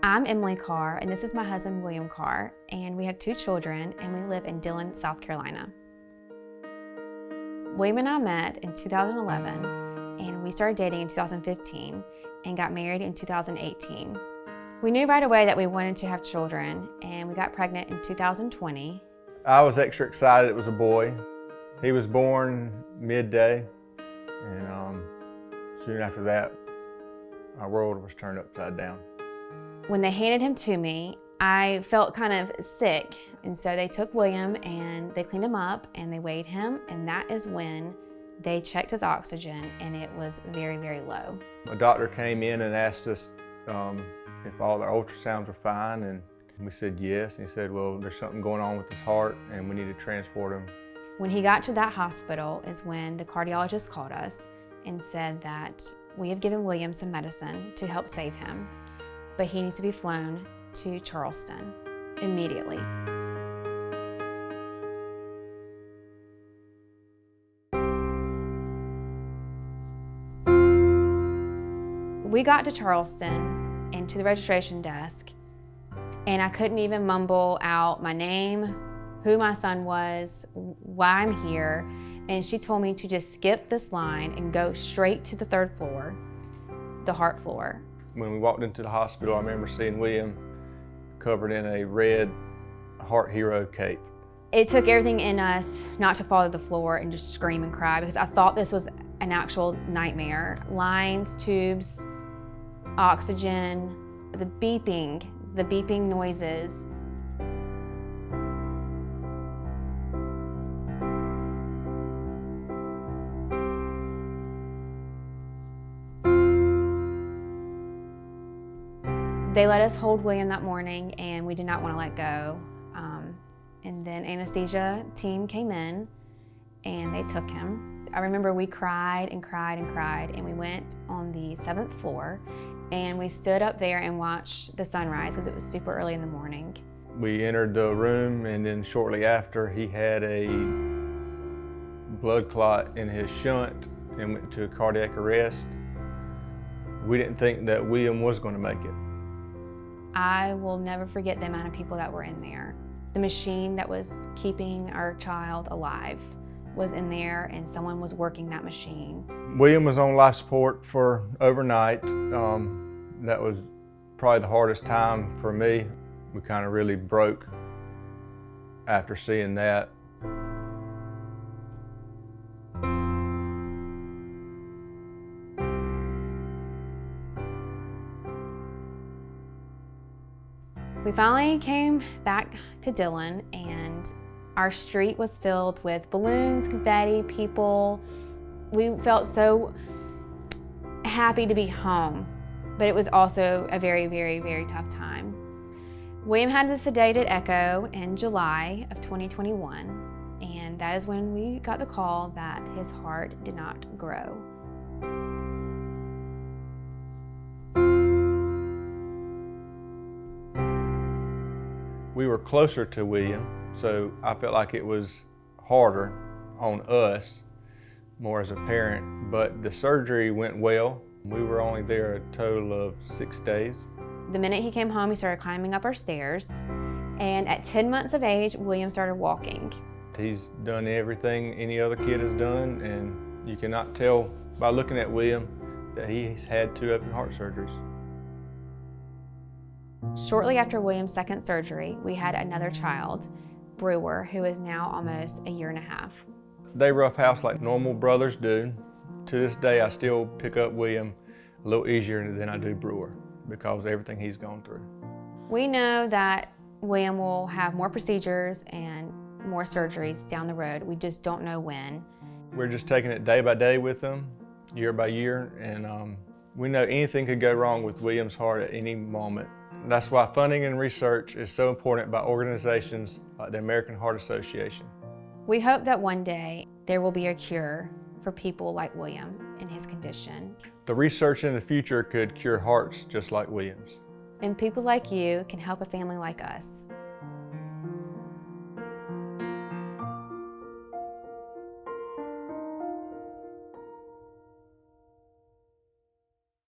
I'm Emily Carr, and this is my husband, William Carr, and we have 2 children, and we live in Dillon, South Carolina. William and I met in 2011, and we started dating in 2015, and got married in 2018. We knew right away that we wanted to have children, and we got pregnant in 2020. I was extra excited it was a boy. He was born midday, and soon after that, our world was turned upside down. When they handed him to me, I felt kind of sick, and so they took William and they cleaned him up and they weighed him, and that is when they checked his oxygen, and it was very, very low. A doctor came in and asked us if all the ultrasounds were fine, and we said yes. And he said, well, there's something going on with his heart and we need to transport him. When he got to that hospital is when the cardiologist called us and said that we have given William some medicine to help save him, but he needs to be flown to Charleston immediately. We got to Charleston and to the registration desk, and I couldn't even mumble out my name, who my son was, why I'm here, and she told me to just skip this line and go straight to the 3rd floor, the heart floor. When we walked into the hospital, I remember seeing William covered in a red Heart Hero cape. It took everything in us not to fall to the floor and just scream and cry, because I thought this was an actual nightmare. Lines, tubes, oxygen, the beeping noises. They let us hold William that morning, and we did not want to let go. And then anesthesia team came in, and they took him. I remember we cried and cried and cried, and we went on the 7th floor, and we stood up there and watched the sunrise because it was super early in the morning. We entered the room, and then shortly after, he had a blood clot in his shunt and went to cardiac arrest. We didn't think that William was going to make it. I will never forget the amount of people that were in there. The machine that was keeping our child alive was in there, and someone was working that machine. William was on life support for overnight. That was probably the hardest time for me. We kind of really broke after seeing that. We finally came back to Dillon, and our street was filled with balloons, confetti, people. We felt so happy to be home, but it was also a very, very, very tough time. William had the sedated echo in July of 2021, and that is when we got the call that his heart did not grow. We were closer to William, so I felt like it was harder on us, more as a parent, but the surgery went well. We were only there a total of 6 days. The minute he came home, he started climbing up our stairs, and at 10 months of age, William started walking. He's done everything any other kid has done, and you cannot tell by looking at William that he's had 2 open heart surgeries. Shortly after William's 2nd surgery, we had another child, Brewer, who is now almost a year and a half. They roughhouse like normal brothers do. To this day, I still pick up William a little easier than I do Brewer because of everything he's gone through. We know that William will have more procedures and more surgeries down the road. We just don't know when. We're just taking it day by day with them, year by year, and we know anything could go wrong with William's heart at any moment. That's why funding and research is so important by organizations like the American Heart Association. We hope that one day there will be a cure for people like William in his condition. The research in the future could cure hearts just like William's. And people like you can help a family like us.